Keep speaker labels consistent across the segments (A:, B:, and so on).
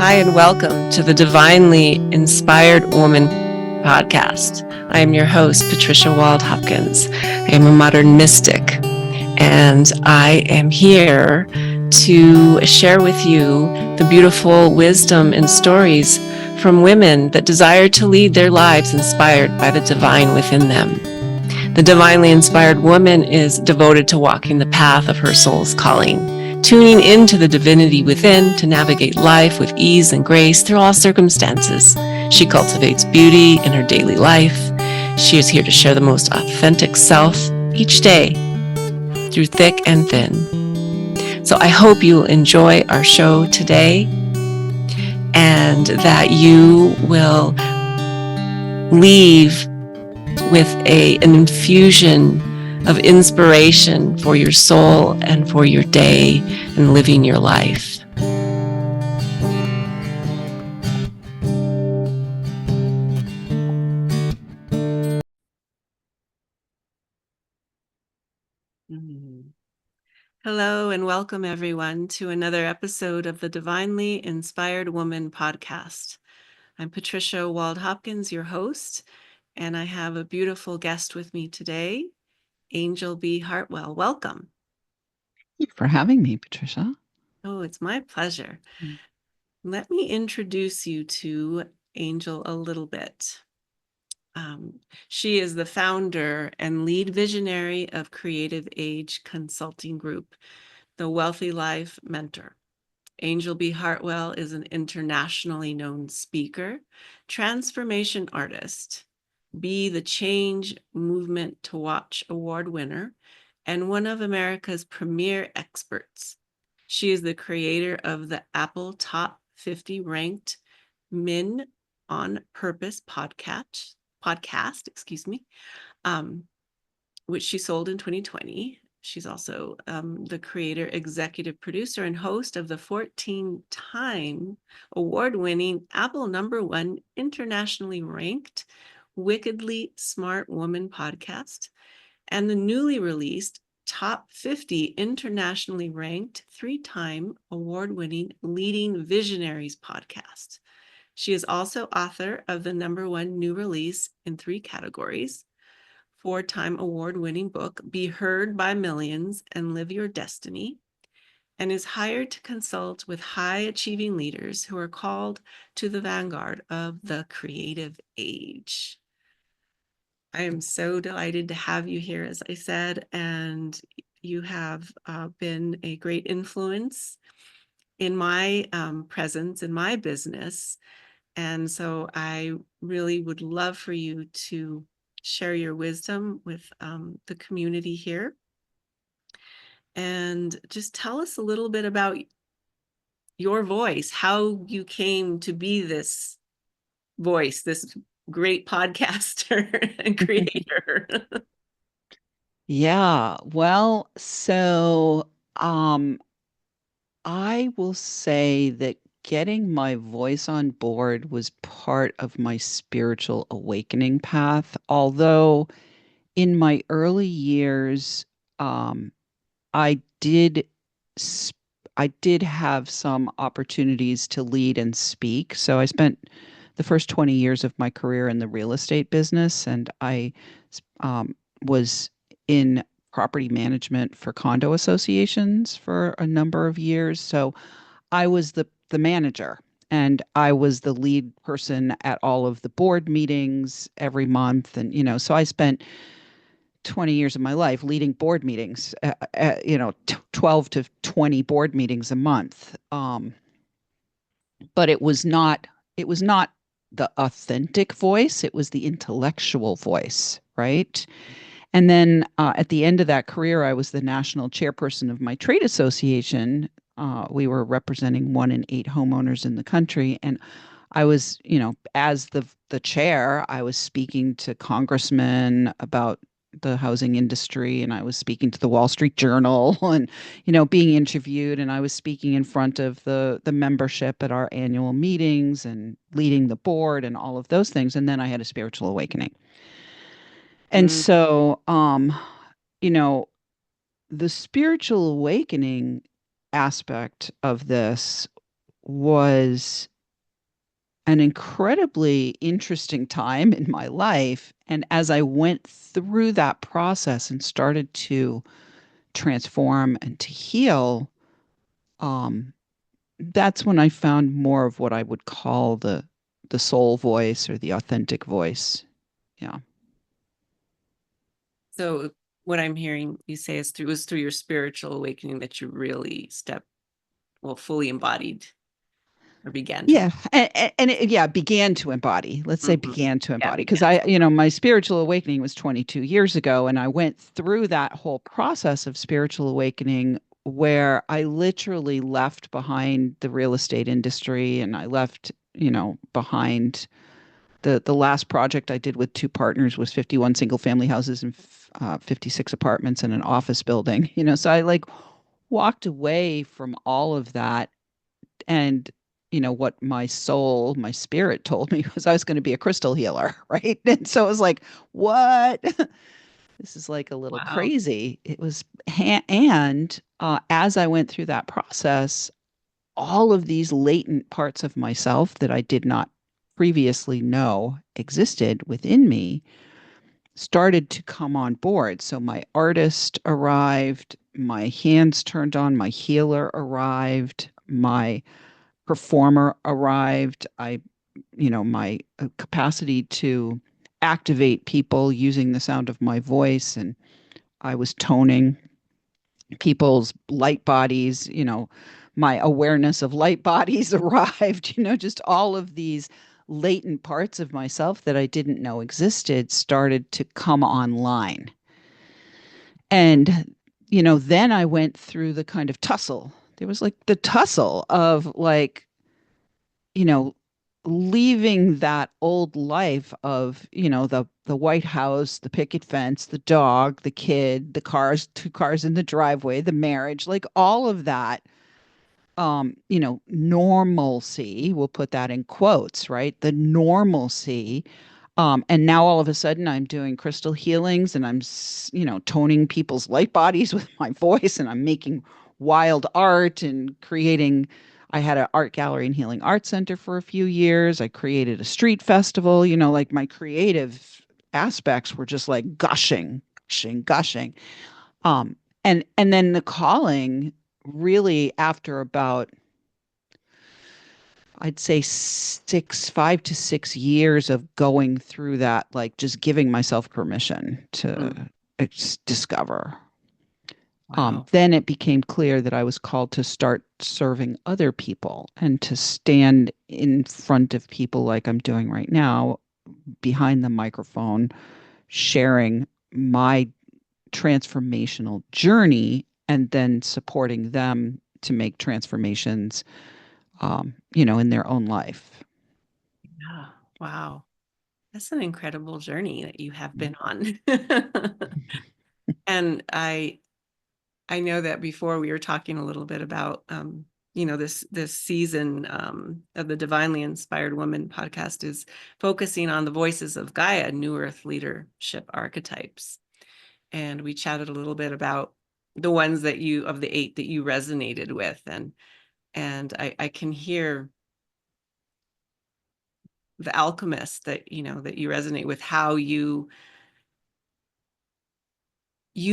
A: Hi, and welcome to the Divinely Inspired Woman podcast. I am your host, Patricia Wald-Hopkins. I am a modern mystic, and I am here to share with you the beautiful wisdom and stories from women that desire to lead their lives inspired by the divine within them. The divinely inspired woman is devoted to walking the path of her soul's calling, tuning into the divinity within to navigate life with ease and grace through all circumstances. She cultivates beauty in her daily life. She is here to share the most authentic self each day through thick and thin. So I hope you will enjoy our show today and that you will leave with an infusion of inspiration for your soul and for your day and living your life. Hello and welcome everyone to another episode of the Divinely Inspired Woman podcast. I'm Patricia Wald-Hopkins, your host, and I have a beautiful guest with me today, Anjel B Hartwell. Welcome.
B: Thank you for having me, Patricia.
A: Oh, it's my pleasure. Let me introduce you to Anjel a little bit. She is the founder and lead visionary of Creative Age Consulting Group, the Wealthy Life Mentor. Anjel B Hartwell is an internationally known speaker, transformation artist, Be the Change Movement to Watch Award winner, and one of America's premier experts. She is the creator of the Apple Top 50 ranked Men on Purpose podcast, which she sold in 2020. She's also the creator, executive producer, and host of the 14-time award-winning Apple #1 internationally ranked Wickedly Smart Woman podcast, and the newly released Top 50 internationally ranked 3-time award-winning Leading Visionaries podcast. She is also author of the #1 new release in 3 categories, 4-time award-winning book, Be Heard by Millions and Live Your Destiny, and is hired to consult with high-achieving leaders who are called to the vanguard of the creative age. I am so delighted to have you here, as I said, and you have been a great influence in my presence, in my business. And so I really would love for you to share your wisdom with the community here. And just tell us a little bit about your voice, how you came to be this voice, this great podcaster and creator.
B: Yeah, well, so I will say that getting my voice on board was part of my spiritual awakening path. Although in my early years, um, I did sp- I did have some opportunities to lead and speak. So I spent the first 20 years of my career in the real estate business, and I um, was in property management for condo associations for a number of years. So I was the manager, and I was the lead person at all of the board meetings every month. And, so I spent 20 years of my life leading board meetings, 12 to 20 board meetings a month. But it was not the authentic voice. It was the intellectual voice, right? And then at the end of that career, I was the national chairperson of my trade association. We were representing 1 in 8 homeowners in the country. And I was, as the chair, I was speaking to congressmen about the housing industry, and I was speaking to the Wall Street Journal and, being interviewed, and I was speaking in front of the membership at our annual meetings and leading the board and all of those things. And then I had a spiritual awakening. And
A: Mm.
B: so, you know, the spiritual awakening aspect of this was an incredibly interesting time in my life. And as I went through that process and started to transform and to heal, um, that's when I found more of what I would call the soul voice or the authentic voice. Yeah.
A: So what I'm hearing you say is through was through your spiritual awakening that you really fully embodied or began to.
B: Yeah, and it, yeah, began to embody. Let's say
A: Mhm.
B: began to
A: Yeah,
B: embody because
A: began to.
B: my spiritual awakening was 22 years ago, and I went through that whole process of spiritual awakening where I literally left behind the real estate industry, and I left, behind the last project I did with two partners was 51 single family houses and 56 apartments and an office building. So I like walked away from all of that and what my soul, my spirit told me was I was going to be a crystal healer, right? And so it was like, what? This is like a little
A: Wow.
B: crazy. It was, and as I went through that process, all of these latent parts of myself that I did not previously know existed within me started to come on board. So my artist arrived, my hands turned on, my healer arrived, my performer arrived. My capacity to activate people using the sound of my voice, and I was toning people's light bodies, my awareness of light bodies arrived, just all of these latent parts of myself that I didn't know existed started to come online. And, then I went through the kind of tussle. There was like the tussle of like, you know, leaving that old life of, the White House, the picket fence, the dog, the kid, the cars, two cars in the driveway, the marriage, like all of that normalcy, we'll put that in quotes, right? The normalcy. And now all of a sudden I'm doing crystal healings and I'm, toning people's light bodies with my voice and I'm making wild art and creating. I had an art gallery and healing art center for a few years. I created a street festival, like my creative aspects were just like gushing, gushing, gushing. Um, and then the calling really after about I'd say 5 to 6 years of going through that, like just giving myself permission to
A: Mm.
B: discover.
A: Wow.
B: Then it became clear that I was called to start serving other people and to stand in front of people like I'm doing right now, behind the microphone, sharing my transformational journey and then supporting them to make transformations, in their own life.
A: Yeah. Wow. That's an incredible journey that you have been on. And I know that before we were talking a little bit about this season of the Divinely Inspired Woman podcast is focusing on the voices of Gaia, New Earth leadership archetypes. And we chatted a little bit about the ones that you of the 8 that you resonated with. And I can hear the alchemist that you resonate with, how you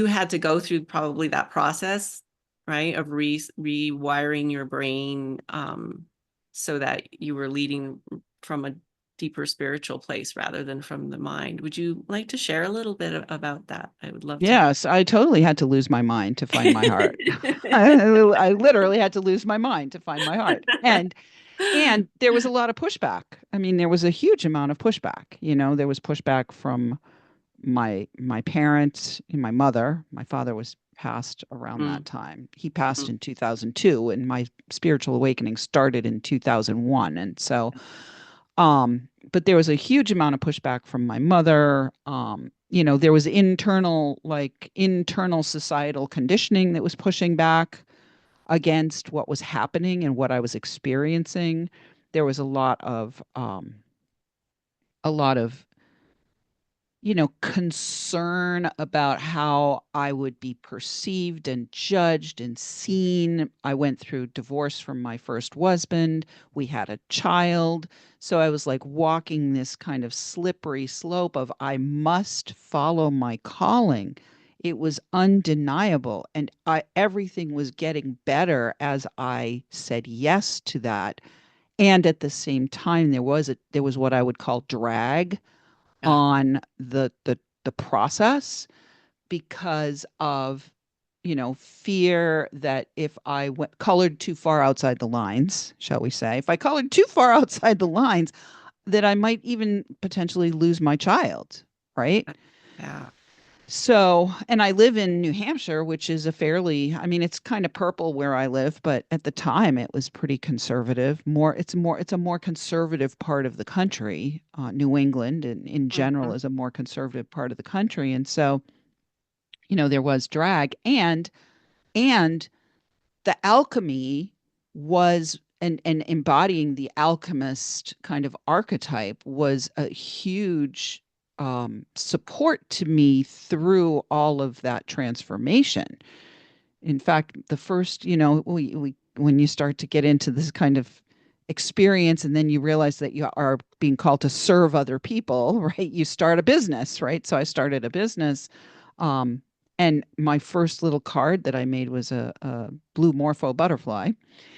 A: had to go through probably that process, right, of rewiring your brain, so that you were leading from a deeper spiritual place rather than from the mind. Would you like to share a little bit about that? I would love to.
B: Yes, I totally had to lose my mind to find my heart. I literally had to lose my mind to find my heart. And there was a lot of pushback. I mean, there was a huge amount of pushback. There was pushback from my parents and my mother. My father was passed around
A: Mm,
B: that time. He passed
A: mm,
B: in 2002 and my spiritual awakening started in 2001. And so but there was a huge amount of pushback from my mother. There was internal societal conditioning that was pushing back against what was happening and what I was experiencing. There was a lot of concern about how I would be perceived and judged and seen. I went through divorce from my first husband. We had a child. So I was like walking this kind of slippery slope of I must follow my calling. It was undeniable. And everything was getting better as I said yes to that. And at the same time, there was what I would call drag
A: Yeah.
B: on the process because of fear that if I went colored too far outside the lines, shall we say, if I colored too far outside the lines, that I might even potentially lose my child, right?
A: Yeah.
B: So, and I live in New Hampshire, which is I mean, it's kind of purple where I live, but at the time it was pretty conservative. It's a more conservative part of the country. New England in general
A: Mhm.
B: is a more conservative part of the country. And so, there was drag and the alchemy was and embodying the alchemist kind of archetype was a huge support to me through all of that transformation. In fact, the first, we when you start to get into this kind of experience and then you realize that you are being called to serve other people, right? You start a business, right? So I started a business. Um, and my first little card that I made was a blue morpho butterfly.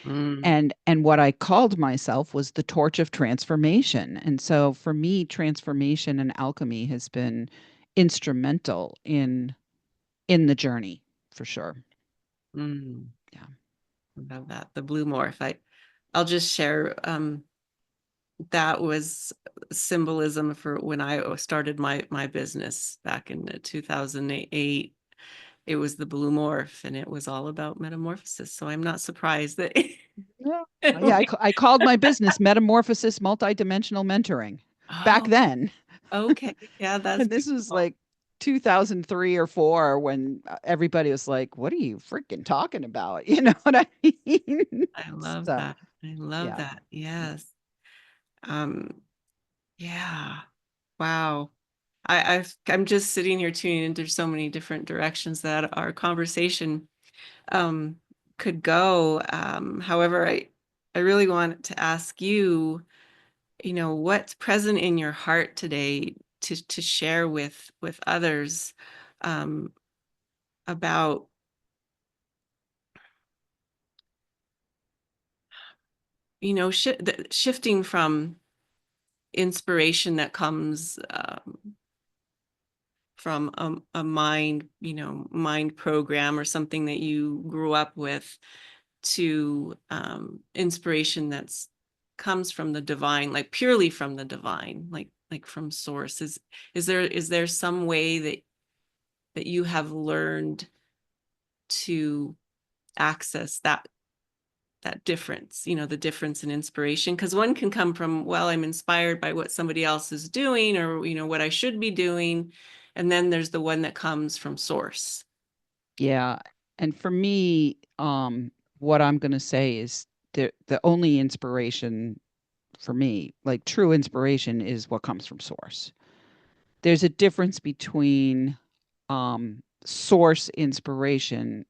A: Mm,
B: And what I called myself was the torch of transformation. And so for me, transformation and alchemy has been instrumental in the journey for sure.
A: mm.
B: Yeah.
A: Love that. The blue morph. I'll just share that was symbolism for when I started my business back in 2008. It was the blue morph and it was all about metamorphosis. So I'm not surprised that
B: Yeah. Yeah, I called my business Metamorphosis Multidimensional Mentoring back
A: Oh,
B: then.
A: okay. Yeah, that's
B: And this was
A: beautiful.
B: like 2003 or 4 when everybody was like, "What are you freaking talking about?" You know what I mean?
A: I love
B: So,
A: that. I love
B: yeah.
A: that.
B: Yeah.
A: Yes. Um, yeah. Wow. I'm just sitting here tuning into so many different directions that our conversation um could go. However, I really want to ask you, what's present in your heart today to share with others um about, shifting from inspiration that comes from a mind program or something that you grew up with to inspiration that's comes from the divine, like purely from the divine, like from source. Is there some way that you have learned to access that difference, the difference in inspiration? Because one can come from, well, I'm inspired by what somebody else is doing, or what I should be doing, and then there's the one that comes from source.
B: Yeah. And for me, what I'm going to say is the only inspiration for me, like true inspiration, is what comes from source. There's a difference between source inspiration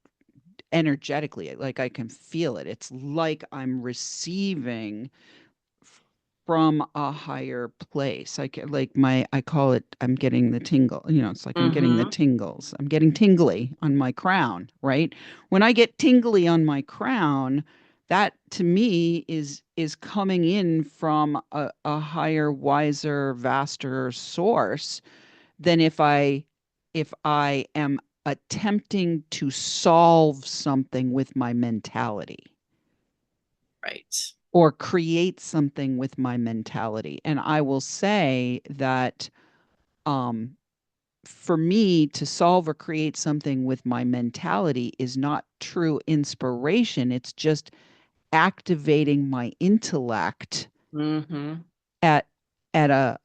B: energetically, like I can feel it. It's like I'm receiving from a higher place. I call it, I'm getting the tingle. It's like I'm getting the
A: Mm-hmm.
B: tingles. I'm getting tingly on my crown, right? When I get tingly on my crown, that to me is coming in from a higher, wiser, vaster source than if I am attempting to solve something with my mentality
A: Right.
B: or create something with my mentality. And I will say that um, for me to solve or create something with my mentality is not true inspiration. It's just activating my intellect
A: Mm-hmm.
B: at a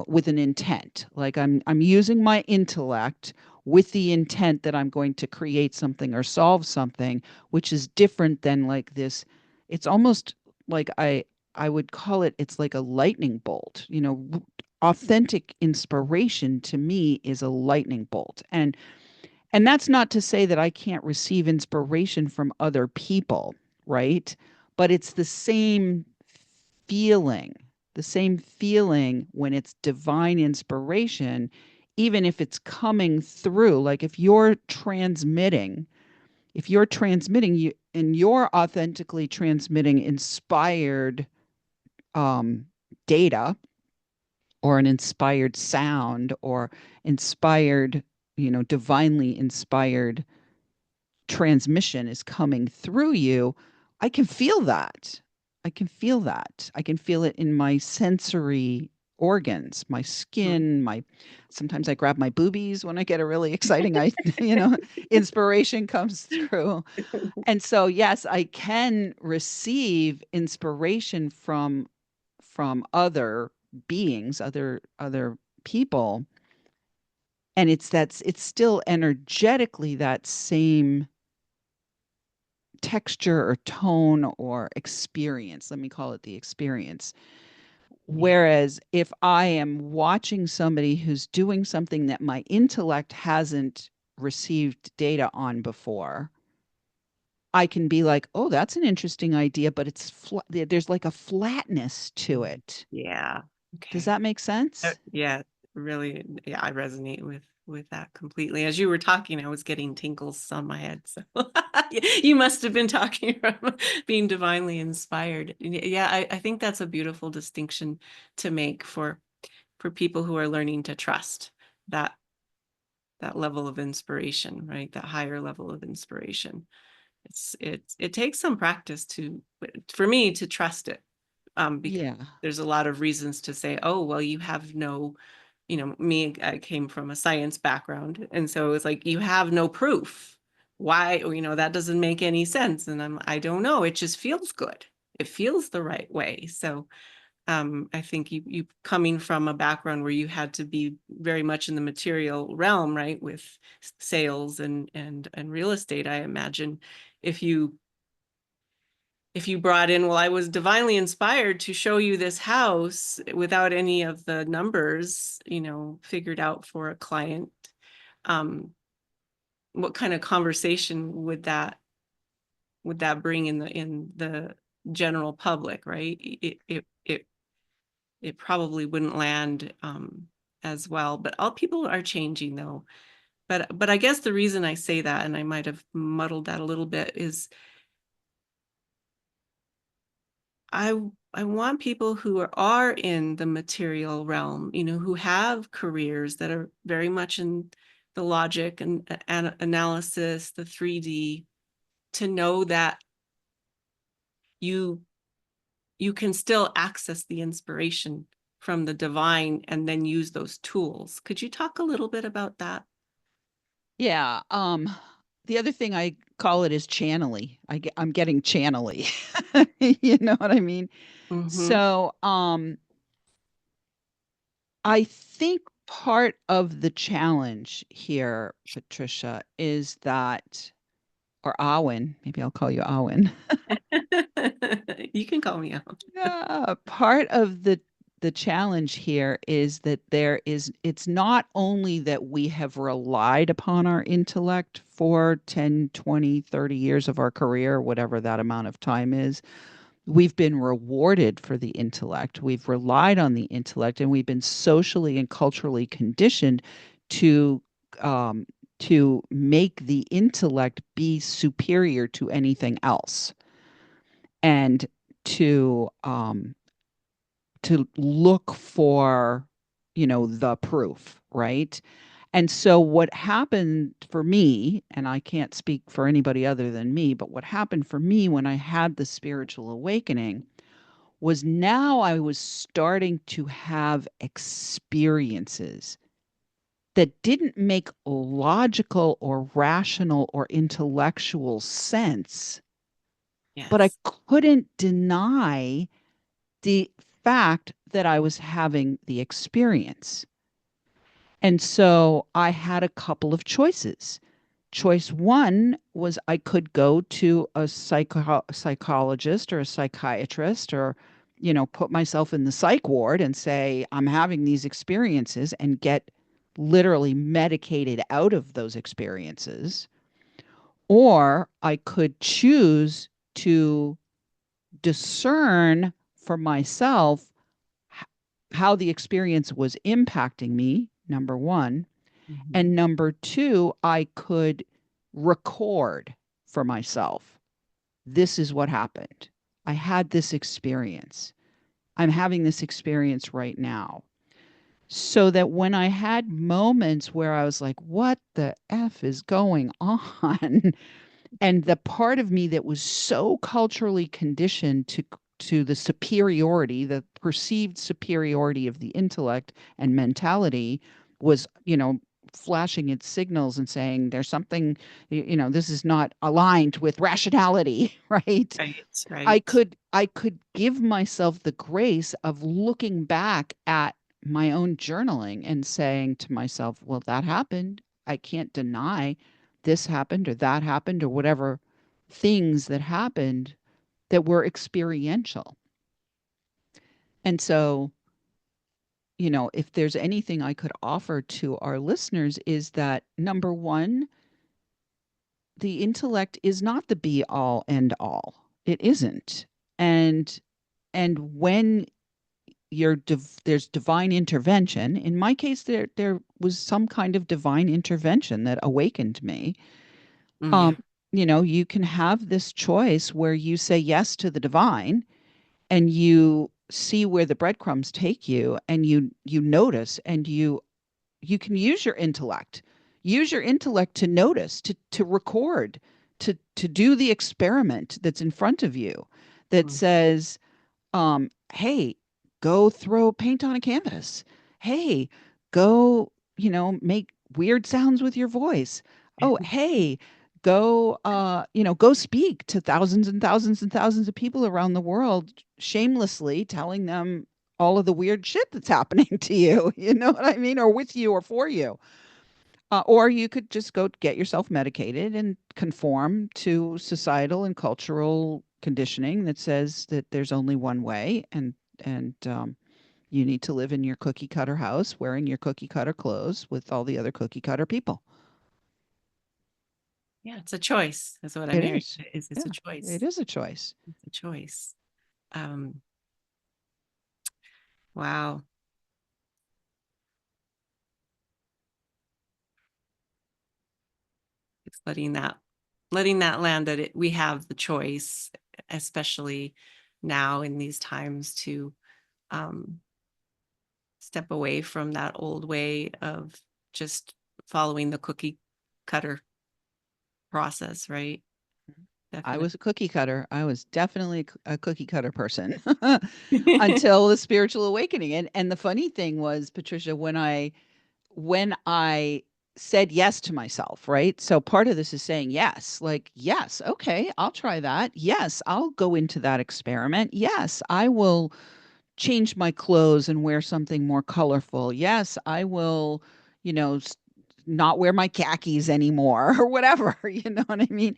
B: with an intent. Like I'm using my intellect with the intent that I'm going to create something or solve something, which is different than like this. It's almost like I would call it, it's like a lightning bolt. authentic inspiration to me is a lightning bolt. And that's not to say that I can't receive inspiration from other people, right? But it's feeling, the same feeling when it's divine inspiration, even if it's coming through. Like if you're transmitting you and you're authentically transmitting inspired data or an inspired sound or inspired, divinely inspired transmission is coming through you, I can feel that. I can feel that. I can feel it in my sensory organs, my
A: Mm.
B: skin, my sometimes I grab my boobies when I get a really exciting inspiration comes through. And so yes, I can receive inspiration from other beings, other people, and it's still energetically that same texture or tone or experience. Let me call it the experience.
A: Yeah.
B: Whereas if I am watching somebody who's doing something that my intellect hasn't received data on before, I can be like, oh, that's an interesting idea, but there's like a flatness to
A: Mhm.
B: it.
A: Yeah.
B: Does
A: Okay.
B: that make sense?
A: Yeah, really. Yeah, I resonate with that completely. As you were talking, I was getting tinkles on my head. So you must have been talking from being divinely inspired. Yeah, I think that's a beautiful distinction to make for people who are learning to trust that that level of inspiration, right? That higher level of inspiration. It takes some practice to for me to trust it, because
B: Yeah.
A: there's a lot of reasons to say, oh, well, you have no, me, I came from a science background. And so it's like, you have no proof. Why, that doesn't make any sense. And I don't know. It just feels good. It feels the right way. So I think you coming from a background where you had to be very much in the material realm, right, with sales and real estate, I imagine if you brought in, well, I was divinely inspired to show you this house without any of the numbers, figured out for a client, um, what kind of conversation would that bring in the general public, right? It probably wouldn't land as well. But all people are changing though. But I guess the reason I say that, and I might have muddled that a little bit, is I I want people who are in the material realm, who have careers that are very much in the logic and analysis, the 3D, to know that you you can still access the inspiration from the divine and then use those tools. Could you talk a little bit about that?
B: Yeah. The other thing I call it is channely. I'm getting channely. You know what I mean?
A: Mm-hmm.
B: So, I think part of the challenge here, Patricia, is that, or Awen, maybe I'll call you Awen.
A: You can call me out.
B: Yeah, part of the challenge here is that it's not only that we have relied upon our intellect for 10, 20, 30 years of our career, whatever that amount of time is. We've been rewarded for the intellect. We've relied on the intellect, and we've been socially and culturally conditioned to um, to make the intellect be superior to anything else, and to um, to look for, the proof, right? And so what happened for me, and I can't speak for anybody other than me, but what happened for me when I had the spiritual awakening was now I was starting to have experiences that didn't make logical or rational or intellectual sense, but I
A: Yes.
B: couldn't deny the fact that I was having the experience. And so I had a couple of choices. Choice one was I could go to a psychologist or a psychiatrist or put myself in the psych ward and say, I'm having these experiences and get literally medicated out of those experiences. Or I could choose to discern for myself how the experience was impacting me, number one.
A: Mhm.
B: And number two, I could record for myself. This is what happened. I had this experience. I'm having this experience right now. So that when I had moments where I was like, what the F is going on? And the part of me that was so culturally conditioned to the superiority, the perceived superiority of the intellect and mentality was, flashing its signals and saying there's something, this is not aligned with rationality, right?
A: Right,
B: I
A: right.
B: could I could give myself the grace of looking back at my own journaling and saying to myself, well, that happened. I can't deny this happened or that happened or whatever things that happened that were experiential. And so, if there's anything I could offer to our listeners is that number one, the intellect is not the be all end all. It isn't. And when there's divine intervention. In my case, there was some kind of divine intervention that awakened me.
A: Mm, yeah.
B: Um, you can have this choice where you say yes to the divine and you see where the breadcrumbs take you and you notice and you can use your intellect. Use your intellect to notice, to record, to do the experiment that's in front of you that
A: Mm.
B: says, hey, go throw paint on a canvas. Hey, go, make weird sounds with your voice. Oh, hey, go, go speak to thousands and thousands and thousands of people around the world shamelessly telling them all of the weird shit that's happening to you. You know what I mean? Or with you or for you. Or you could just go get yourself medicated and conform to societal and cultural conditioning that says that there's only one way, and you need to live in your cookie cutter house wearing your cookie cutter clothes with all the other cookie cutter people.
A: Yeah, it's a choice. That's what I'm
B: It
A: hearing.
B: is.
A: It's a
B: Yeah, it
A: choice.
B: is a choice.
A: It's a choice. Um, wow. It's letting that land that we have the choice, especially now in these times to um step away from that old way of just following the cookie cutter process, right?
B: I
A: Definitely.
B: was a cookie cutter. I was definitely a cookie cutter person until the spiritual awakening. And the funny thing was, Patricia, when I said yes to myself, right? So part of this is saying yes, like, yes, okay, I'll try that. Yes, I'll go into that experiment. Yes, I will change my clothes and wear something more colorful. Yes, I will, you know, not wear my khakis anymore or whatever. You know what I mean?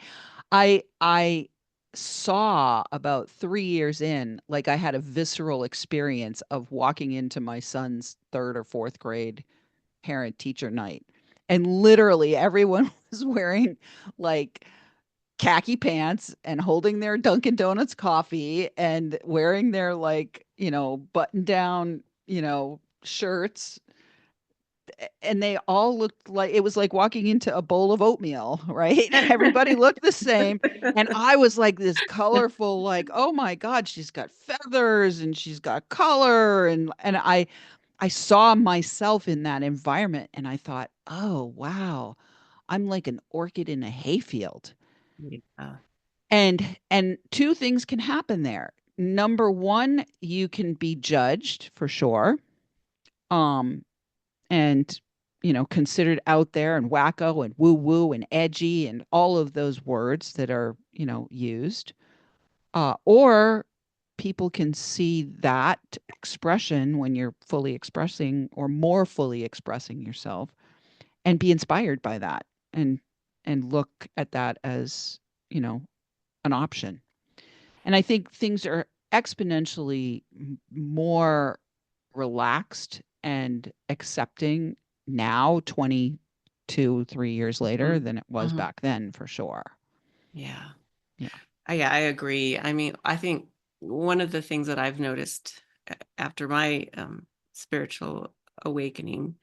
B: I saw about 3 years in, like I had a visceral experience of walking into my son's third or fourth grade parent teacher night. And literally everyone was wearing like khaki pants and holding their Dunkin' Donuts coffee and wearing their like, button down, shirts. And they all looked like it was like walking into a bowl of oatmeal, right? Everybody looked the same. And I was like this colorful, like, oh my God, she's got feathers and she's got color. And I saw myself in that environment and I thought, oh, wow, I'm like an orchid in a hayfield.
A: Yeah.
B: And two things can happen there. Number one, you can be judged for sure. Um, and considered out there and wacko and woo woo and edgy and all of those words that are, used. Or people can see that expression when you're fully expressing or more fully expressing yourself and be inspired by that and look at that as, you know, an option. And I think things are exponentially more relaxed and accepting now, 22, 3 years later,
A: Mhm.
B: than it was
A: Mhm.
B: back then, for sure.
A: Yeah.
B: Yeah.
A: Yeah, I agree. I mean, I think one of the things that I've noticed after my spiritual awakening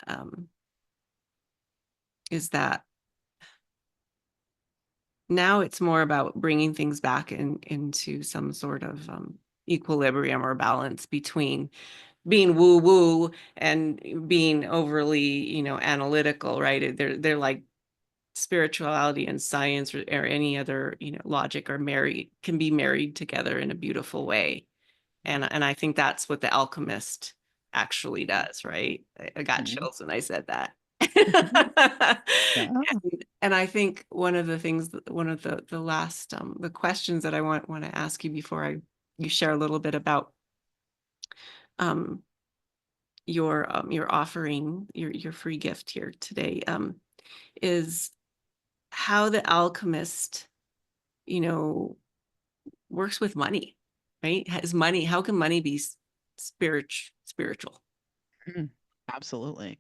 A: um, is that now it's more about bringing things back into some sort of equilibrium or balance between being woo woo and being overly, analytical, right? They're like spirituality and science or any other, logic or married can be married together in a beautiful way. And I think that's what the alchemist actually does, right? I got
B: Mhm.
A: chills when I said that.
B: Yeah.
A: And I think one of the things, one of the last the questions that I want to ask you before you share a little bit about um your offering, your free gift here today, is how the alchemist, you know, works with money, right? Has money, how can money be spiritual?
B: Mhm. Absolutely.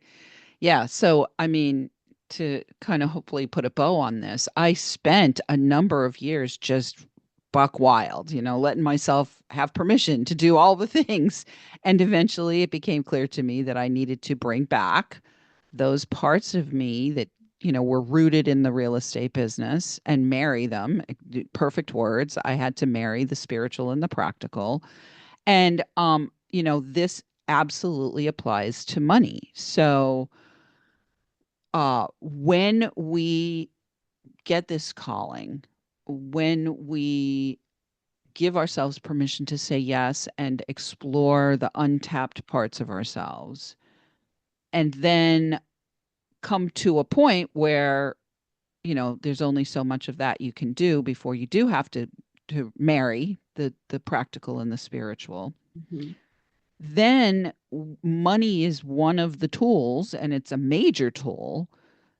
B: Yeah. So, I mean, to kind of hopefully put a bow on this, I spent a number of years just buck wild, letting myself have permission to do all the things. And eventually it became clear to me that I needed to bring back those parts of me that, were rooted in the real estate business and marry them. Perfect words. I had to marry the spiritual and the practical. And, this absolutely applies to money. So, when we get this calling, when we give ourselves permission to say yes and explore the untapped parts of ourselves, and then come to a point where, there's only so much of that you can do before you do have to marry the practical and the spiritual.
A: Mhm.
B: Then money is one of the tools, and it's a major tool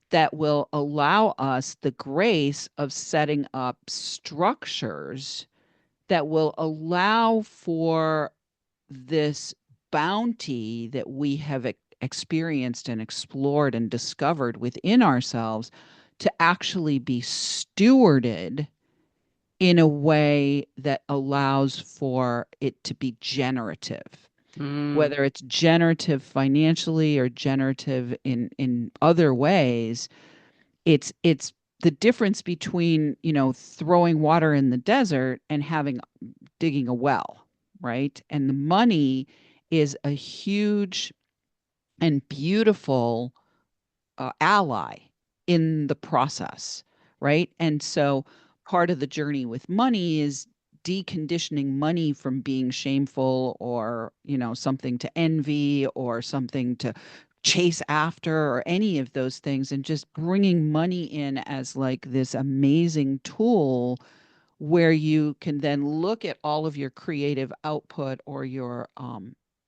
B: that will allow us the grace of setting up structures that will allow for this bounty that we have experienced and explored and discovered within ourselves to actually be stewarded in a way that allows for it to be generative,
A: Mm,
B: whether it's generative financially or generative in other ways. It's the difference between, throwing water in the desert and having digging a well, right? And the money is a huge and beautiful ally in the process, right? And so part of the journey with money is deconditioning money from being shameful or, something to envy or something to chase after or any of those things, and just bringing money in as like this amazing tool where you can then look at all of your creative output or your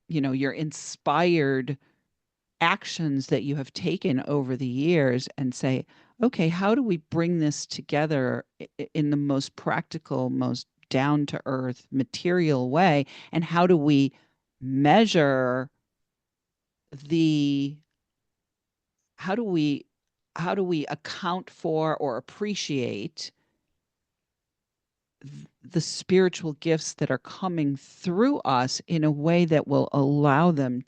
B: your inspired actions that you have taken over the years and say, okay, how do we bring this together in the most practical, most down to earth, material way? And how do we measure the, how do we, how do we account for or appreciate the spiritual gifts that are coming through us in a way that will allow them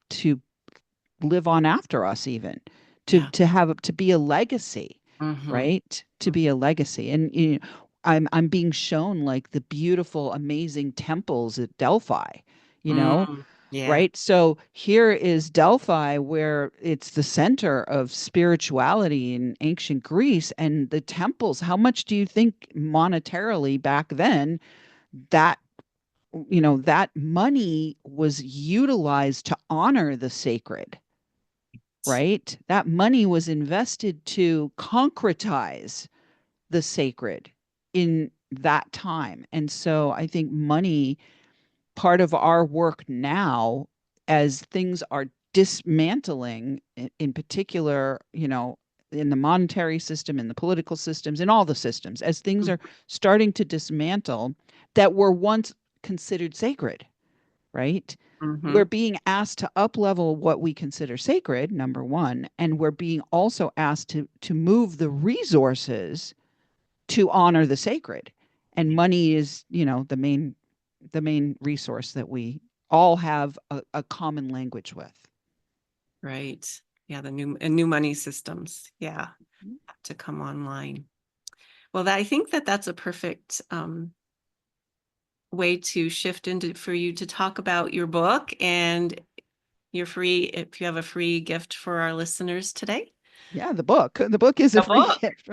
B: to live on after us, even
A: yeah.
B: to be a legacy,
A: Hmm.
B: right? To be a legacy. And I'm being shown like the beautiful amazing temples at Delphi, you know
A: Mm, yeah.
B: right? So here is Delphi, where it's the center of spirituality in ancient Greece, and the temples. How much do you think monetarily back then that that money was utilized to honor the sacred, right? That money was invested to concretize the sacred in that time. And so I think money, part of our work now, as things are dismantling, in particular, in the monetary system, in the political systems, in all the systems, as things are starting to dismantle that were once considered sacred, right?
A: Mm-hmm.
B: We're being asked to up-level what we consider sacred, number one, and we're being also asked to move the resources to honor the sacred. And money is, the main resource that we all have a common language with.
A: Right. Yeah, the new money systems. Yeah, have to come online. Well, I think that's a perfect way to shift into for you to talk about your book, and you're free if you have a free gift for our listeners today.
B: Yeah, the book. The book is a
A: A
B: free
A: book.
B: gift.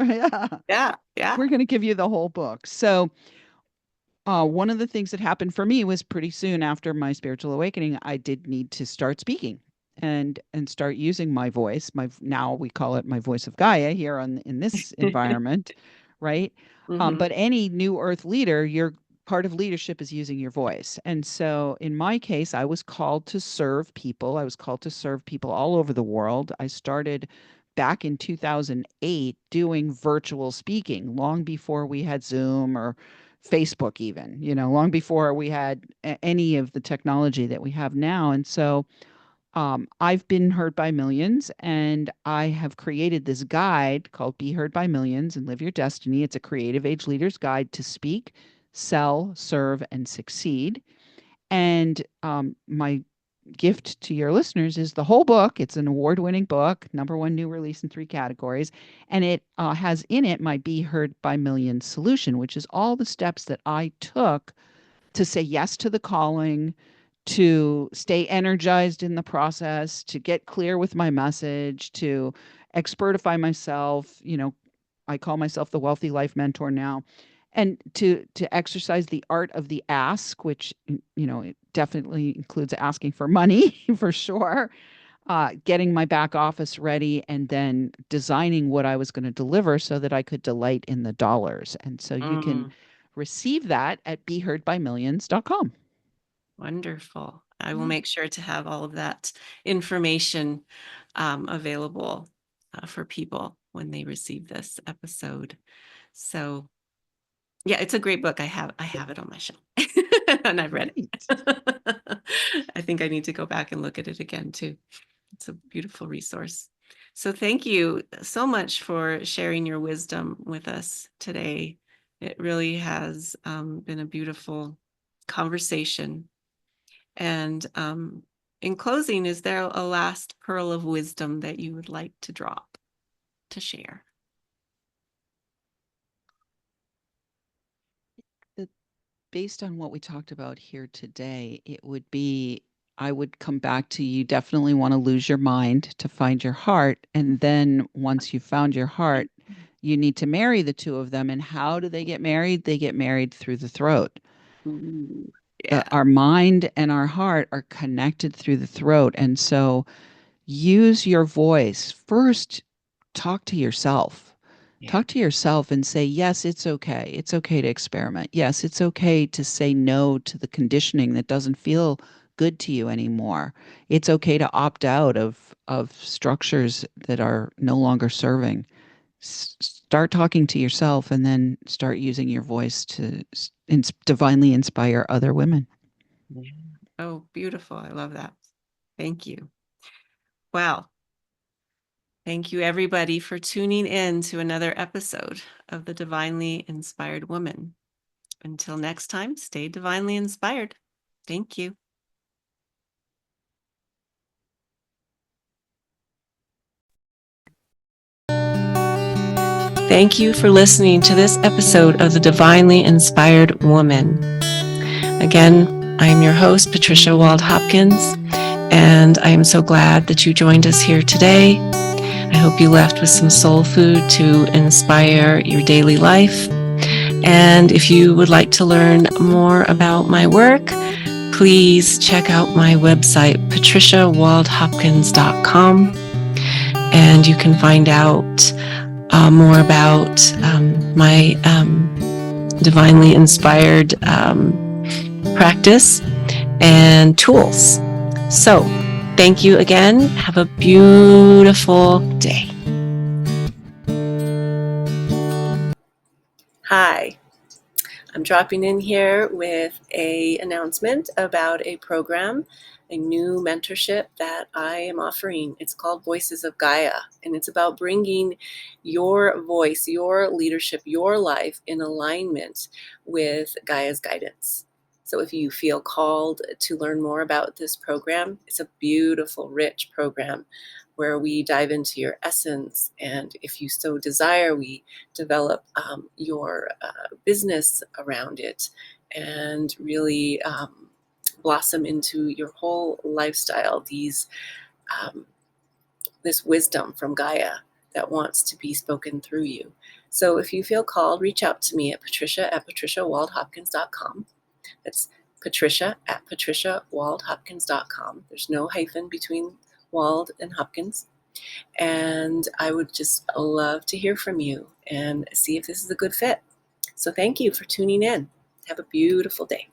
B: Yeah.
A: Yeah.
B: We're going to give you the whole book. So, one of the things that happened for me was pretty soon after my spiritual awakening, I did need to start speaking and start using my voice. Now we call it my voice of Gaia here in this environment, right?
A: Mm-hmm.
B: But any new Earth leader, your part of leadership is using your voice. And so, in my case, I was called to serve people. I was called to serve people all over the world. I started back in 2008 doing virtual speaking, long before we had Zoom or Facebook, even, long before we had any of the technology that we have now. And so I've been heard by millions, and I have created this guide called Be Heard by Millions and Live Your Destiny. It's a creative age leader's guide to speak, sell, serve, and succeed. And my gift to your listeners is the whole book. It's an award-winning book, #1 new release in 3 categories, and it has in it my Be Heard by Millions solution, which is all the steps that I took to say yes to the calling, to stay energized in the process, to get clear with my message, to expertify myself. I call myself the Wealthy Life Mentor now, and to exercise the art of the ask, which it definitely includes asking for money for sure. Getting my back office ready, and then designing what I was going to deliver so that I could delight in the dollars. And so you can receive that at beheardbymillions.com.
A: Wonderful. I will
B: Yeah.
A: make sure to have all of that information available for people when they receive this episode. So yeah, it's a great book. I have it on my shelf and I've read
B: Great.
A: it. I think I need to go back and look at it again too. It's a beautiful resource. So thank you so much for sharing your wisdom with us today. It really has been a beautiful conversation. And in closing, is there a last pearl of wisdom that you would like to drop to share?
B: Based on what we talked about here today, I would come back to, you definitely want to lose your mind to find your heart. And then once you've found your heart, you need to marry the two of them. And how do they get married? They get married through the throat.
A: Ooh, yeah.
B: Our mind and our heart are connected through the throat. And so use your voice. First, talk to yourself.
A: Yeah.
B: Talk to yourself and say, yes, it's okay. It's okay to experiment. Yes, it's okay to say no to the conditioning that doesn't feel good to you anymore. It's okay to opt out of structures that are no longer serving. Start talking to yourself, and then start using your voice to divinely inspire other women.
A: Yeah. Oh, beautiful. I love that. Thank you. Wow. Thank you, everybody, for tuning in to another episode of The Divinely Inspired Woman. Until next time, stay divinely inspired. Thank you. Thank you for listening to this episode of The Divinely Inspired Woman. Again, I am your host, Patricia Wald-Hopkins, and I am so glad that you joined us here today. I hope you left with some soul food to inspire your daily life. And if you would like to learn more about my work, please check out my website, patriciawaldhopkins.com, and you can find out more about my divinely inspired practice and tools. So, thank you again. Have a beautiful day. Hi, I'm dropping in here with an announcement about a program, a new mentorship that I am offering. It's called Voices of Gaia, and it's about bringing your voice, your leadership, your life in alignment with Gaia's guidance. So if you feel called to learn more about this program, it's a beautiful, rich program where we dive into your essence. And if you so desire, we develop your business around it and really blossom into your whole lifestyle, this wisdom from Gaia that wants to be spoken through you. So if you feel called, reach out to me at patricia@patriciawaldhopkins.com. That's patricia@patriciawaldhopkins.com. There's no hyphen between Wald and Hopkins. And I would just love to hear from you and see if this is a good fit. So thank you for tuning in. Have a beautiful day.